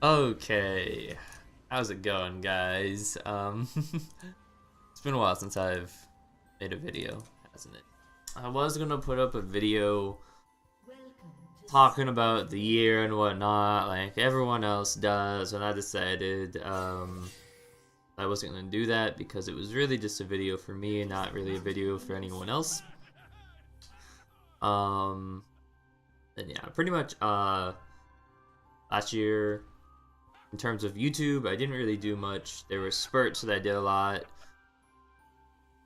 Okay, how's it going, guys? It's been a while since I've made a video, hasn't it? I was gonna put up a video talking about the year and whatnot, like everyone else does, and I decided I wasn't gonna do that because it was really just a video for me and not really a video for anyone else. And yeah, pretty much last year, in terms of YouTube, I didn't really do much. There were spurts that I did a lot.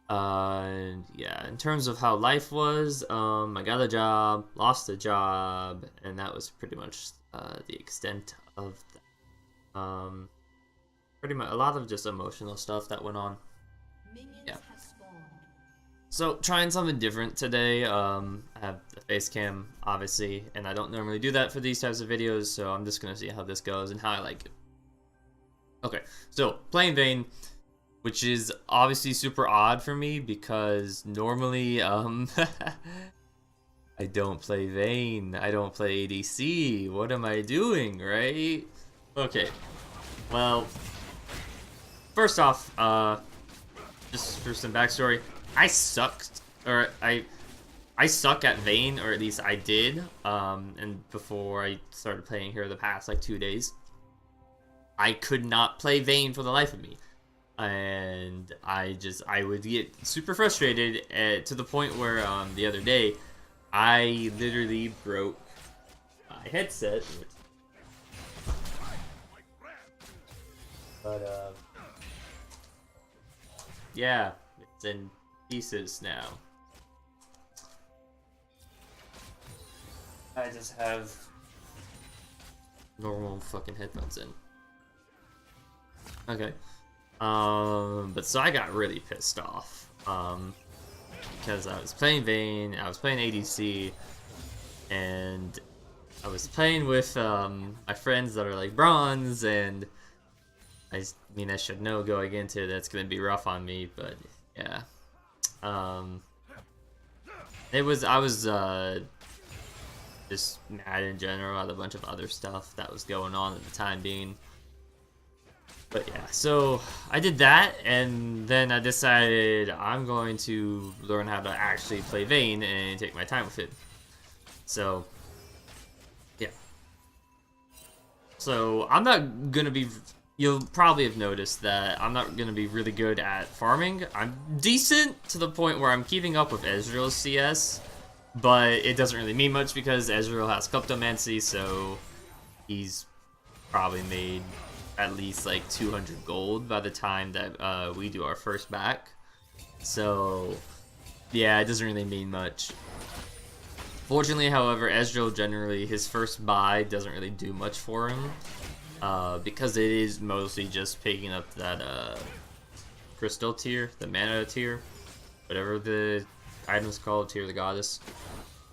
And yeah, in terms of how life was, I got a job, lost a job, and that was pretty much the extent of that. Pretty much a lot of just emotional stuff that went on. Yeah. So trying something different today. I have the face cam, obviously, and I don't normally do that for these types of videos, so I'm just gonna see how this goes and how I like it. Okay, so playing Vayne, which is obviously super odd for me because normally I don't play Vayne, I don't play ADC. What am I doing, right? Okay, well, first off, just for some backstory, I sucked, or I suck at Vayne, or at least I did, and before I started playing here the past like 2 days, I could not play Vayne for the life of me. And I would get super frustrated to the point where the other day I literally broke my headset, but yeah, it's in pieces now. I just have normal fucking headphones in. Okay. But so I got really pissed off, because I was playing Vayne, I was playing ADC, and I was playing with, my friends that are like bronze, and I mean, I should know going into it that's gonna be rough on me, but yeah. I was, just mad in general at a bunch of other stuff that was going on at the time being. But yeah, so I did that, and then I decided I'm going to learn how to actually play Vayne and take my time with it. So, yeah. So, I'm not gonna be... You'll probably have noticed that I'm not gonna be really good at farming. I'm decent to the point where I'm keeping up with Ezreal's CS, but it doesn't really mean much because Ezreal has Kleptomancy, so he's probably made at least like 200 gold by the time that we do our first back. So yeah, it doesn't really mean much. Fortunately, however, Ezreal generally, his first buy doesn't really do much for him, because it is mostly just picking up that crystal tier, the mana tier, whatever the item's called, tier of the goddess.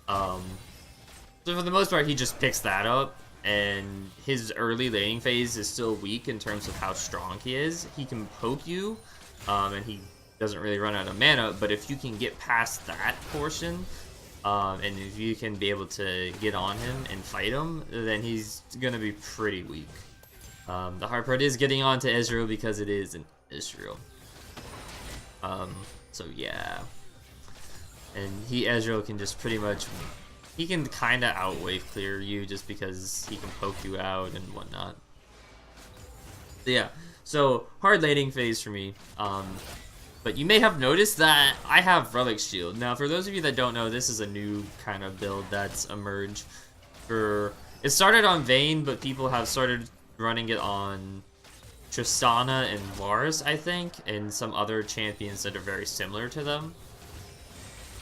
So for the most part, he just picks that up. And his early laning phase is still weak in terms of how strong he is. He can poke you, and he doesn't really run out of mana, but if you can get past that portion, and if you can be able to get on him and fight him, then he's gonna be pretty weak. The hard part is getting onto Ezreal because it is an Ezreal. So yeah. And Ezreal can just pretty much... He can kind of outwave clear you just because he can poke you out and whatnot. So yeah, so hard laning phase for me. But you may have noticed that I have Relic sheild. Now, for those of you that don't know, this is a new kind of build that's emerged. It started on Vayne, but people have started running it on Tristana and Varus, I think, and some other champions that are very similar to them.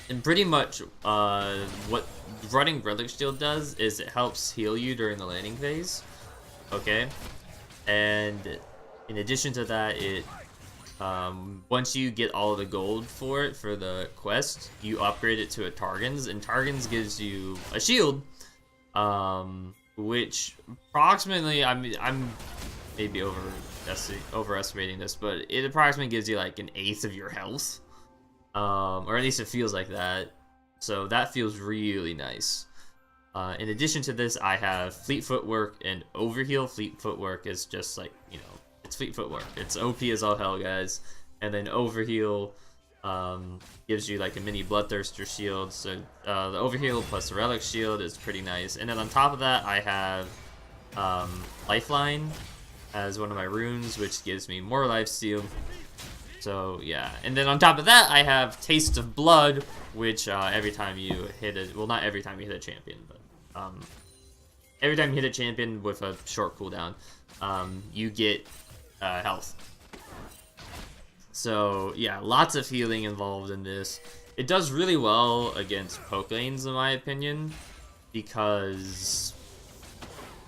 And pretty much what running Relic Shield does is it helps heal you during the laning phase. Okay? And in addition to that, it once you get all the gold for it, for the quest, you upgrade it to a Targon's, and Targon's gives you a shield, which approximately, I'm maybe overestimating this, but it approximately gives you like 1/8 of your health. Or at least it feels like that. So that feels really nice. In addition to this, I have Fleet Footwork and Overheal. Fleet Footwork is just like, you know, it's Fleet Footwork. It's OP as all hell, guys. And then Overheal gives you like a mini Bloodthirster shield. So the Overheal plus the Relic shield is pretty nice. And then on top of that, I have Lifeline as one of my runes, which gives me more lifesteal. So yeah, and then on top of that, I have Taste of Blood, which every time you hit it, well, not every time you hit a champion, but every time you hit a champion with a short cooldown, you get health. So yeah, lots of healing involved in this. It does really well against poke lanes, in my opinion, because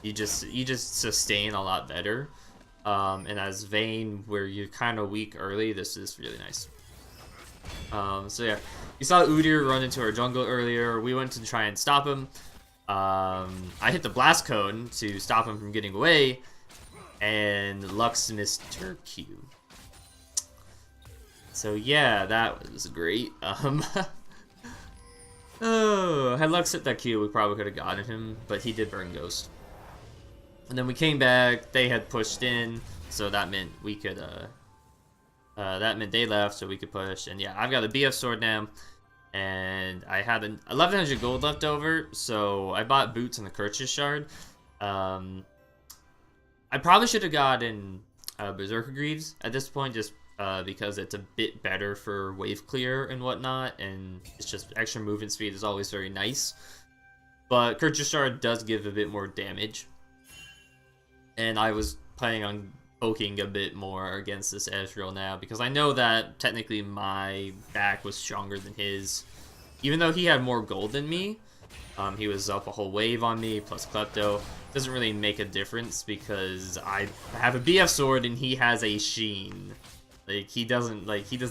you just sustain a lot better. And as Vayne, where you're kind of weak early, this is really nice. So yeah, you saw Udyr run into our jungle earlier. We went to try and stop him. I hit the blast cone to stop him from getting away, and Lux missed her Q. So yeah, that was great. Oh, had Lux hit that Q, we probably could have gotten him, but he did burn Ghost. And then we came back, they had pushed in, so that meant we could, that meant they left, so we could push. And yeah, I've got a BF sword now, and I had 1100 gold left over, so I bought boots and the Kirch's shard. I probably should have gotten Berserker Greaves at this point, just because it's a bit better for wave clear and whatnot, and it's just extra movement speed is always very nice. But Kirch's shard does give a bit more damage. And I was planning on poking a bit more against this Ezreal now, because I know that technically my back was stronger than his. Even though he had more gold than me, he was up a whole wave on me, plus Klepto. Doesn't really make a difference, because I have a BF sword and he has a Sheen. Like, he doesn't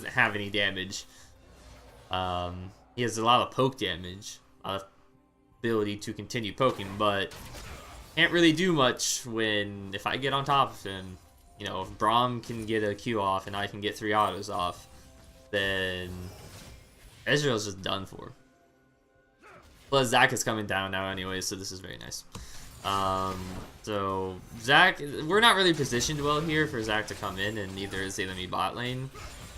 have any damage. He has a lot of poke damage, ability to continue poking, but can't really do much if I get on top of him. You know, if Braum can get a Q off and I can get 3 autos off, then Ezreal's just done for. Plus, Zac is coming down now anyway, so this is very nice. So Zac, we're not really positioned well here for Zac to come in, and neither is the enemy bot lane.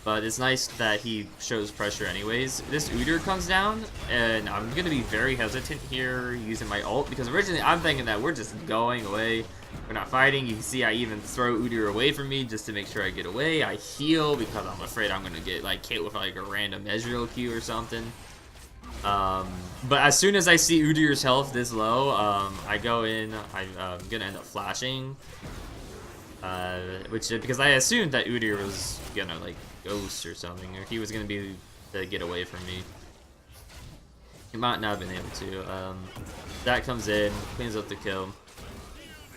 But it's nice that he shows pressure anyways. This Udyr comes down, and I'm going to be very hesitant here using my ult, because originally I'm thinking that we're just going away. We're not fighting. You can see I even throw Udyr away from me just to make sure I get away. I heal because I'm afraid I'm going to get like hit with like a random Ezreal Q or something. But as soon as I see Udyr's health this low, I go in. I'm going to end up flashing. Because I assumed that Udyr was going to like ghost or something, or he was gonna be to get away from me. He might not have been able to. That comes in, cleans up the kill,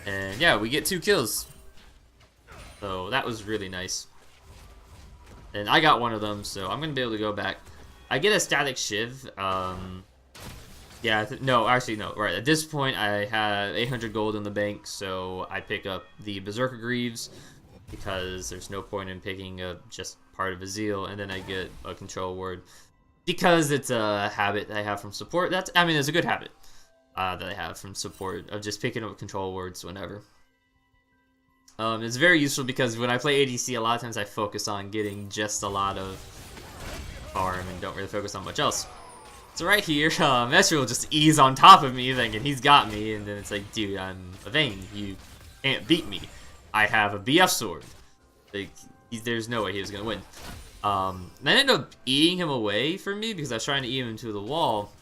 and yeah, we get 2 kills. So that was really nice. And I got one of them, so I'm gonna be able to go back. I get a static shiv. Yeah, no, actually no. Right at this point, I have 800 gold in the bank, so I pick up the Berserker Greaves, because there's no point in picking up just part of a Zeal, and then I get a control word, because it's a habit that I have from support. It's a good habit that I have from support, of just picking up control words whenever. It's very useful, because when I play ADC, a lot of times I focus on getting just a lot of farm and don't really focus on much else. So right here, Ezreal will just ease on top of me, thinking he's got me, and then it's like, dude, I'm a Vayne, you can't beat me. I have a BF sword. Like, there's no way he was gonna win. And I ended up eating him away from me, because I was trying to eat him to the wall.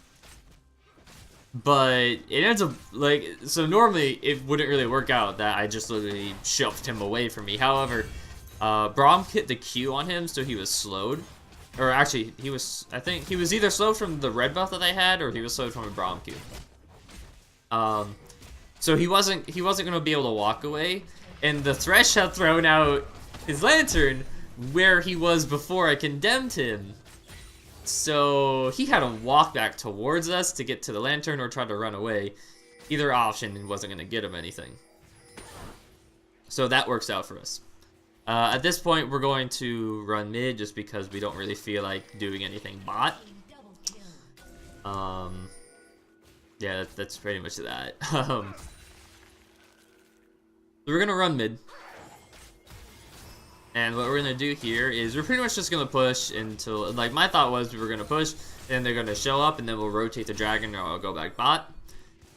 But it ends up, like, so normally it wouldn't really work out that I just literally shoved him away from me. However, Braum hit the Q on him, so he was slowed. Or actually, I think he was either slowed from the red buff that I had, or he was slowed from a Braum Q. So he wasn't gonna be able to walk away. And the Thresh had thrown out his lantern where he was before I condemned him. So he had to walk back towards us to get to the lantern, or try to run away. Either option wasn't going to get him anything. So that works out for us. At this point, we're going to run mid, just because we don't really feel like doing anything bot. yeah, that's pretty much that. We're gonna run mid. And what we're gonna do here is we're pretty much just gonna push until, like, my thought was we were gonna push, then they're gonna show up, and then we'll rotate the dragon, or I'll go back bot.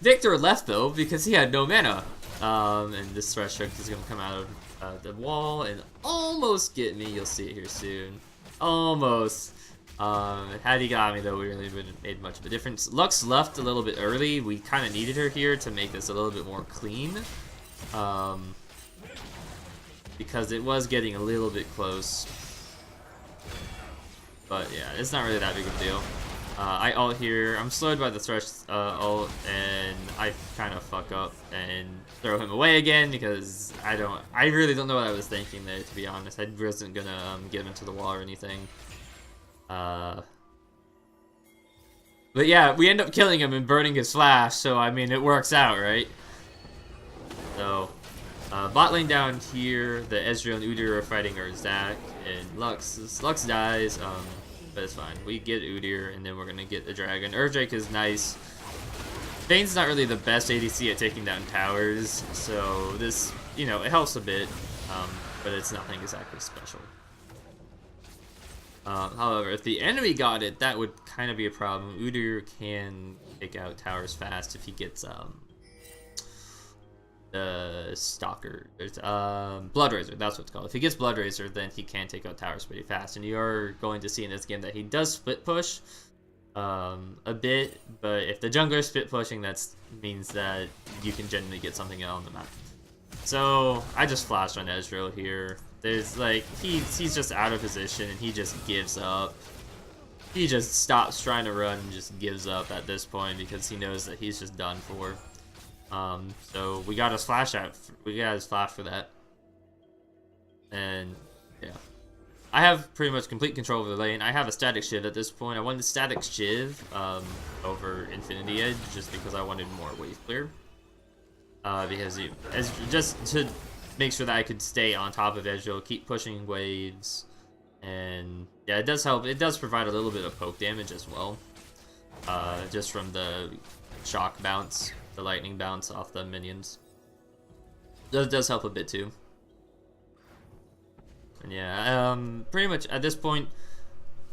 Victor left though because he had no mana, and this Thresh Hook is gonna come out of the wall and almost get me. You'll see it here soon. Almost. Had he got me though, we really wouldn't have made much of a difference. Lux left a little bit early. We kind of needed her here to make this a little bit more clean. Because it was getting a little bit close. But yeah, it's not really that big of a deal. I ult here. I'm slowed by the Thresh ult, and I kind of fuck up and throw him away again because I really don't know what I was thinking there, to be honest. I wasn't gonna get him into the wall or anything. But yeah, we end up killing him and burning his flash, so I mean, it works out, right? So, bot lane down here, the Ezreal and Udyr are fighting our Zac, and Lux dies, but it's fine. We get Udyr, and then we're gonna get the dragon. Urdrake is nice. Vayne's not really the best ADC at taking down towers, so this, you know, it helps a bit, but it's nothing exactly special. However, if the enemy got it, that would kind of be a problem. Udyr can take out towers fast if he gets, the Stalker, Blood Razor, that's what it's called. If he gets Blood Razor, then he can take out towers pretty fast, and you're going to see in this game that he does split push a bit, but if the jungler is split pushing, that means that you can generally get something out on the map. So I just flashed on Ezreal here. There's like, he's just out of position and he just gives up. He just stops trying to run and just gives up at this point because he knows that he's just done for. So we got his flash out. We got his flash for that. And yeah, I have pretty much complete control over the lane. I have a static shiv at this point. I wanted static shiv over Infinity Edge just because I wanted more wave clear. Because just to make sure that I could stay on top of Ezreal, keep pushing waves, and yeah, it does help. It does provide a little bit of poke damage as well, just from the shock bounce, the lightning bounce off the minions. That does help a bit too. And yeah, pretty much at this point,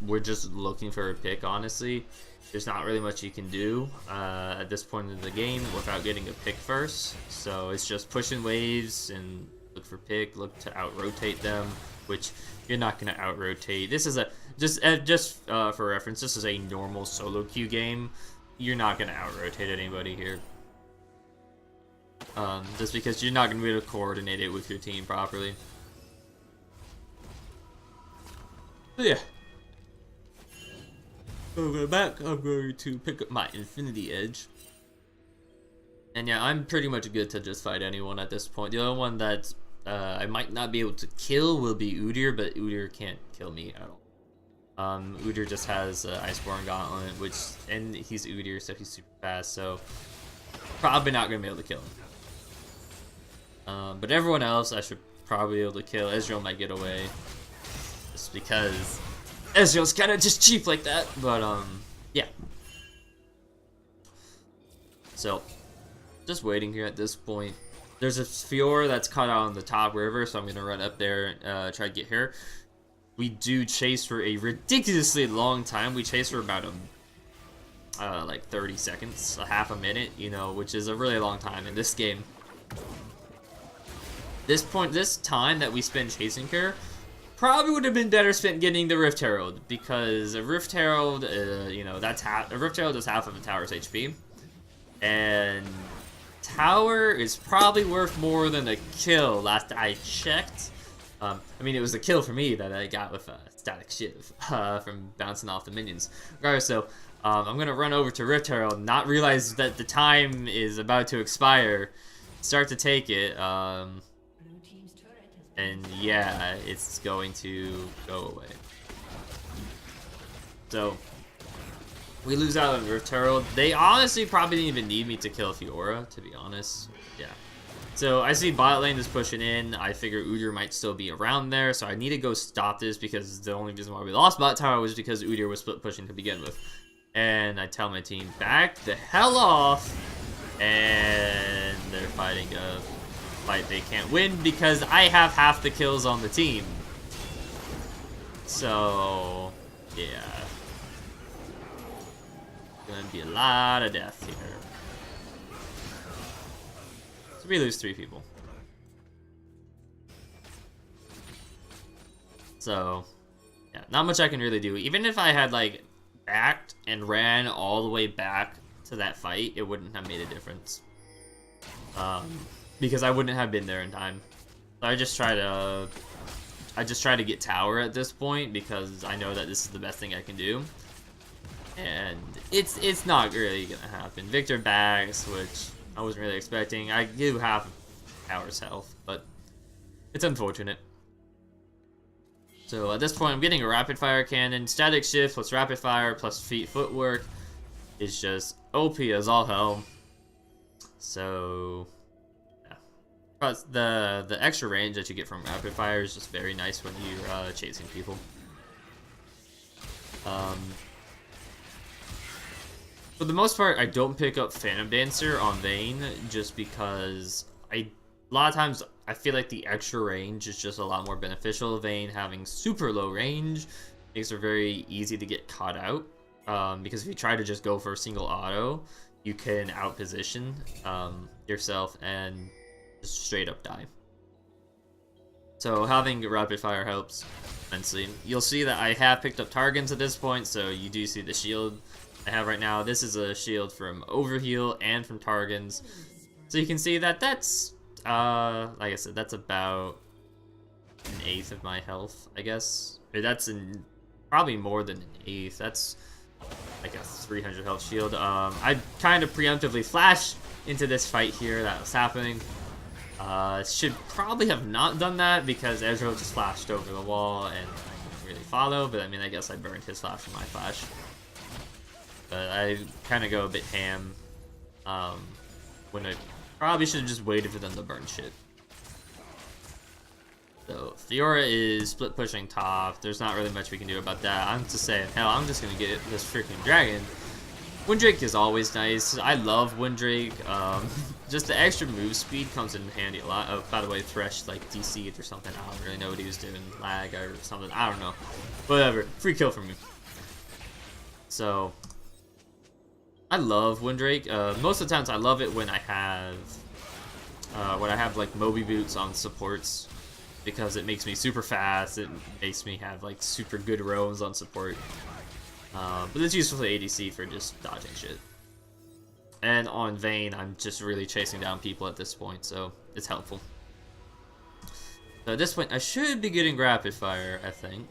we're just looking for a pick, honestly. There's not really much you can do at this point in the game without getting a pick first. So it's just pushing waves and look for pick, look to out-rotate them, which you're not going to out-rotate. This is a, just for reference, this is a normal solo queue game. You're not going to out-rotate anybody here. Just because you're not going to be able to coordinate it with your team properly. So yeah. Over back, I'm going to pick up my Infinity Edge. And yeah, I'm pretty much good to just fight anyone at this point. The only one that I might not be able to kill will be Udyr, but Udyr can't kill me at all. Udyr just has Iceborne Gauntlet, and he's Udyr, so he's super fast, so probably not going to be able to kill him. But everyone else I should probably be able to kill. Ezreal might get away, just because Ezreal's kind of just cheap like that, but yeah. So, just waiting here at this point. There's a Fiora that's caught out on the top river, so I'm gonna run up there and try to get her. We do chase for a ridiculously long time. We chase for about like 30 seconds, a half a minute, you know, which is a really long time in this game. This time that we spend chasing her probably would have been better spent getting the Rift Herald, because a Rift Herald, you know, a Rift Herald is half of a tower's HP, and tower is probably worth more than a kill. Last I checked, I mean, it was a kill for me that I got with a static shiv from bouncing off the minions. Regardless, so I'm gonna run over to Rift Herald, not realize that the time is about to expire, start to take it. And yeah, it's going to go away. So, we lose out on Rift Herald. They honestly probably didn't even need me to kill Fiora, to be honest. Yeah. So, I see bot lane is pushing in. I figure Udyr might still be around there, so I need to go stop this, because the only reason why we lost bot tower was because Udyr was split pushing to begin with. and I tell my team, back the hell off, and they're fighting a fight they can't win because I have half the kills on the team. So, yeah. Gonna be a lot of death here. So we lose 3 people. So, yeah, not much I can really do. Even if I had, like, backed and ran all the way back to that fight, it wouldn't have made a difference. Because I wouldn't have been there in time. So I just try to get tower at this point because I know that this is the best thing I can do. And it's not really gonna happen. Victor backs, which I wasn't really expecting. I do have tower's health, but it's unfortunate. So at this point, I'm getting a rapid fire cannon. Static shift plus rapid fire plus feet footwork is just OP as all hell. So yeah, plus the extra range that you get from rapid fire is just very nice when you're chasing people. For the most part, I don't pick up Phantom Dancer on Vayne just because a lot of times I feel like the extra range is just a lot more beneficial. Vayne having super low range makes her very easy to get caught out. Because if you try to just go for a single auto, you can outposition yourself and just straight up die. So having rapid fire helps immensely. You'll see that I have picked up Targons at this point, so you do see the shield I have right now. This is a shield from Overheal and from Targons. So you can see that that's, like I said, that's about 1/8 of my health, I guess. Or that's probably more than 1/8. That's like a 300 health shield. I kind of preemptively flashed into this fight here that was happening. Should probably have not done that because Ezreal just flashed over the wall and I couldn't really follow, but I mean, I guess I burned his flash from my flash. But I kind of go a bit ham when I probably should have just waited for them to burn shit. So Fiora is split pushing top. There's not really much we can do about that. I'm just saying, hell, I'm just gonna get this freaking dragon. Windrake is always nice. I love Windrake. Just the extra move speed comes in handy a lot. Oh, by the way, Thresh like DC'd or something. I don't really know what he was doing. Lag or something. I don't know. Whatever. Free kill from me. So I love Windrake. Most of the times I love it when I have like Moby boots on supports because it makes me super fast. It makes me have like super good roams on support. But it's useful for ADC for just dodging shit. And on Vayne, I'm just really chasing down people at this point, so it's helpful. So at this point, I should be getting rapid fire, I think.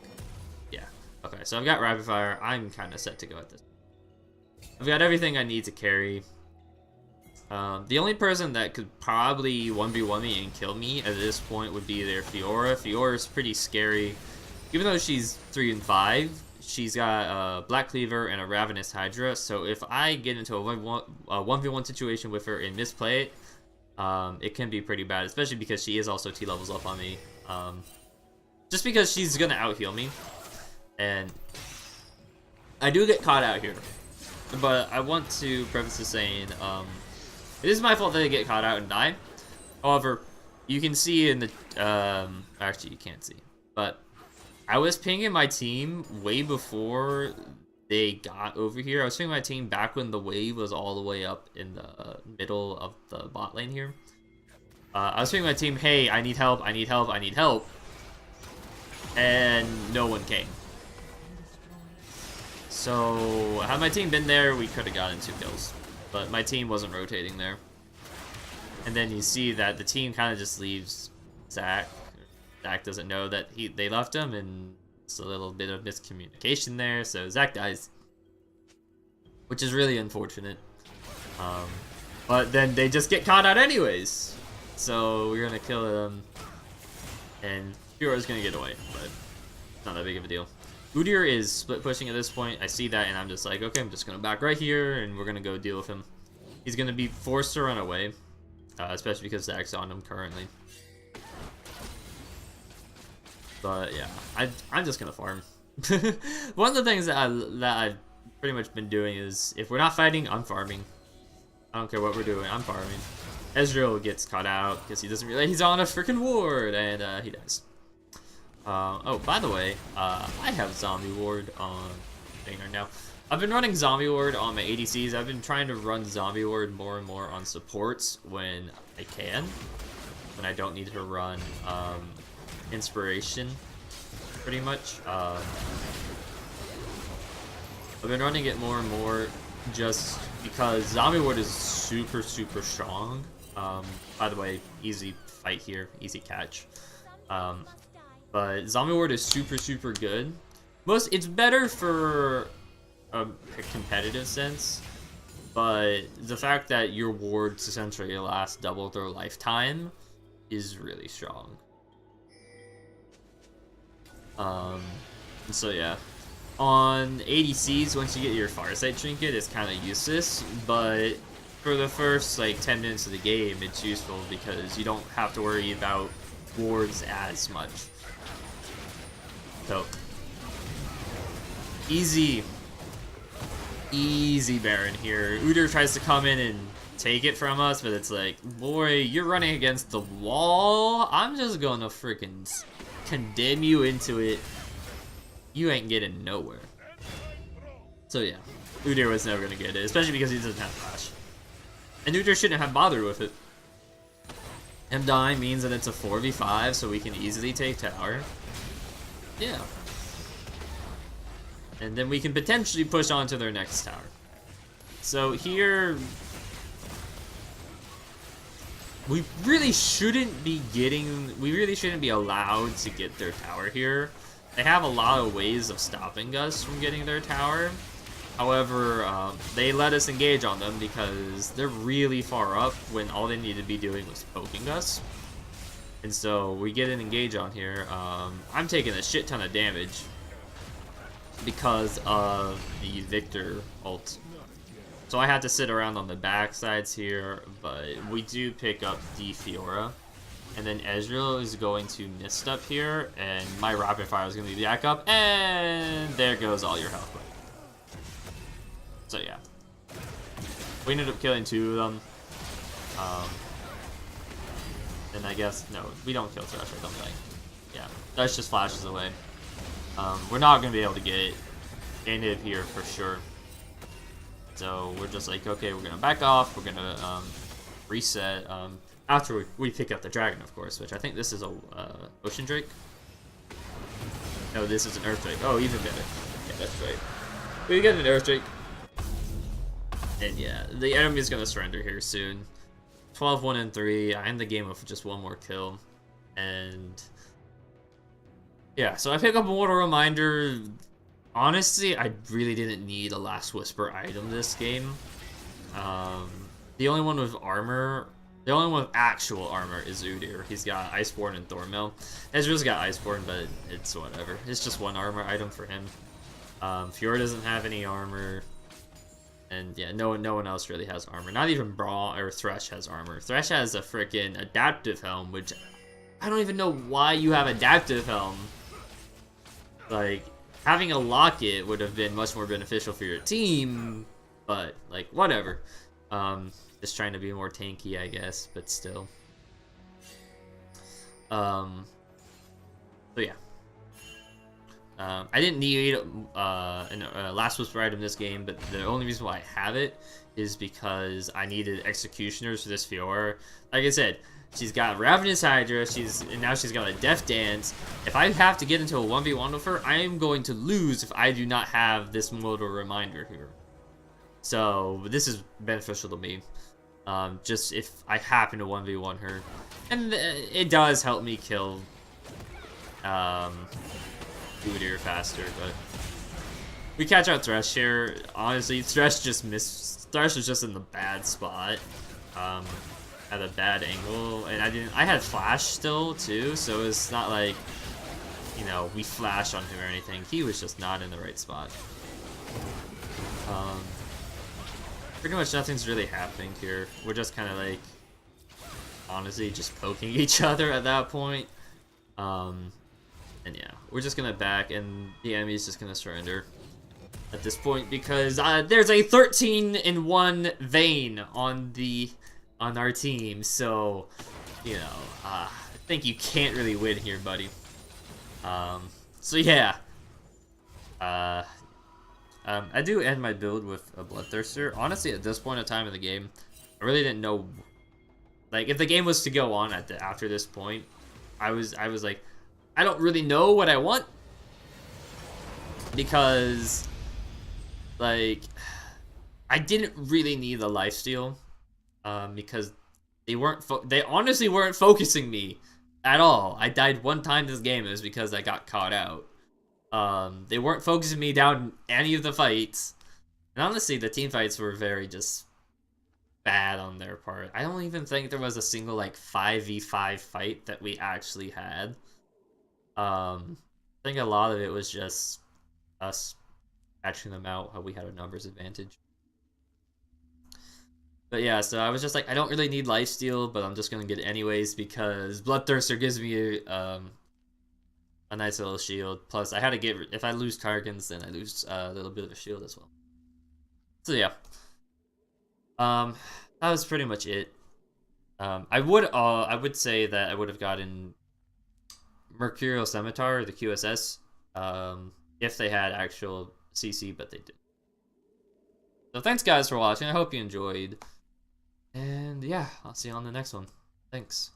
Yeah. Okay, so I've got rapid fire. I'm kind of set to go at this. I've got everything I need to carry. The only person that could probably 1v1 me and kill me at this point would be their Fiora. Fiora's pretty scary. Even though she's 3 and 5, she's got a Black Cleaver and a Ravenous Hydra. So if I get into a 1v1 situation with her and misplay it, it can be pretty bad. Especially because she is also 2 levels up on me. Just because she's going to out-heal me. And I do get caught out here. But I want to preface this saying, it is my fault that I get caught out and die. However, you can see in the, actually you can't see, but I was pinging my team way before they got over here. I was pinging my team back when the wave was all the way up in the middle of the bot lane here. I was pinging my team, hey, I need help, I need help, I need help. And no one came. So, had my team been there, we could have gotten 2 kills. But my team wasn't rotating there. And then you see that the team kind of just leaves Zach. Zach doesn't know that they left him, and it's a little bit of miscommunication there. So Zach dies, which is really unfortunate. But then they just get caught out anyways. So we're gonna kill them, and Fiora's gonna get away, but it's not that big of a deal. Udyr is split pushing at this point. I see that, and I'm just like, okay, I'm just gonna back right here, and we're gonna go deal with him. He's gonna be forced to run away, especially because Zach's on him currently. But yeah, I'm just gonna farm. One of the things that I've pretty much been doing is, if we're not fighting, I'm farming. I don't care what we're doing, I'm farming. Ezreal gets caught out because he doesn't realize he's on a freaking ward, and he dies. Oh, by the way, I have Zombie Ward on Vayne right now. I've been running Zombie Ward on my ADCs. I've been trying to run Zombie Ward more and more on supports when I can. When I don't need to run Inspiration, pretty much. I've been running it more and more just because Zombie Ward is super, super strong. By the way, easy fight here, easy catch. But Zombie Ward is super, super good. It's better for a competitive sense, but the fact that your wards essentially last double their lifetime is really strong. So yeah. On ADCs, once you get your Farsight Trinket, it's kind of useless, but for the first like 10 minutes of the game, it's useful because you don't have to worry about wards as much. So, easy Baron here. Udyr tries to come in and take it from us, but it's like, boy, you're running against the wall. I'm just gonna freaking condemn you into it. You ain't getting nowhere. So yeah, Udyr was never gonna get it, especially because he doesn't have flash. And Udyr shouldn't have bothered with it. Him dying means that it's a 4v5, so we can easily take tower. Yeah. And then we can potentially push on to their next tower. So here, we really shouldn't be allowed to get their tower here. They have a lot of ways of stopping us from getting their tower. However, they let us engage on them because they're really far up when all they needed to be doing was poking us. And so we get an engage on here. I'm taking a shit ton of damage because of the Victor ult. So I had to sit around on the back sides here, but we do pick up the Fiora. And then Ezreal is going to mist up here, and my rapid fire is going to be back up, and there goes all your health. So yeah, we ended up killing 2 of them. And I guess, no, we don't kill Thresh, I don't think. Yeah, Thresh just flashes away. We're not going to be able to get into here for sure. So we're just like, okay, we're going to back off, we're going to reset. After we pick up the dragon, of course, which I think this is a Ocean Drake. No, this is an Earth Drake. Oh, even better. Yeah, that's right. We get an Earth Drake. And yeah, the enemy is going to surrender here soon. 12-1-3. I end the game with just 1 more kill. And yeah, so I pick up a Mortal Reminder. Honestly, I really didn't need a Last Whisper item this game. The only one with armor, the only one with actual armor is Udyr. He's got Iceborne and Thornmail. Ezreal's got Iceborne, but it's whatever. It's just 1 armor item for him. Fiora doesn't have any armor. And yeah, no one else really has armor. Not even Brawl or Thresh has armor. Thresh has a freaking adaptive helm, which I don't even know why you have adaptive helm. Like, having a locket would have been much more beneficial for your team, but like whatever. Just trying to be more tanky, I guess, but still. So yeah. I didn't need a Last Whisper item this game, but the only reason why I have it is because I needed Executioners for this Fiora. Like I said, she's got Ravenous Hydra, and now she's got a Death Dance. If I have to get into a 1v1 with her, I am going to lose if I do not have this Mortal Reminder here. So this is beneficial to me. Just if I happen to 1v1 her. And it does help me kill Udyr faster, but we catch out Thresh here. Honestly, Thresh just missed. Thresh was just in the bad spot, at a bad angle, and I had flash still too, so it's not like, you know, we flashed on him or anything. He was just not in the right spot. Pretty much nothing's really happening here. We're just kind of like, honestly, just poking each other at that point. And yeah, we're just gonna back, and the enemy's just gonna surrender. at this point because there's a 13-1 Vayne on our team, so you know I think you can't really win here, buddy. So yeah, I do end my build with a Bloodthirster. Honestly, at this point in time in the game, I really didn't know. Like, if the game was to go on after this point, I was like, I don't really know what I want because, like, I didn't really need the lifesteal, because they honestly weren't focusing me at all. I died one time this game, it was because I got caught out. They weren't focusing me down any of the fights, and honestly, the team fights were very just bad on their part. I don't even think there was a single like 5v5 fight that we actually had. I think a lot of it was just us catching them out, how we had a numbers advantage. But yeah, so I was just like, I don't really need lifesteal, but I'm just gonna get it anyways because Bloodthirster gives me a nice little shield. Plus, I had to get, if I lose Kargans, then I lose a little bit of a shield as well. So yeah, that was pretty much it. I would say that I would have gotten Mercurial Scimitar or the QSS, if they had actual CC, but they did. So thanks guys for watching. I hope you enjoyed. And yeah, I'll see you on the next one. Thanks.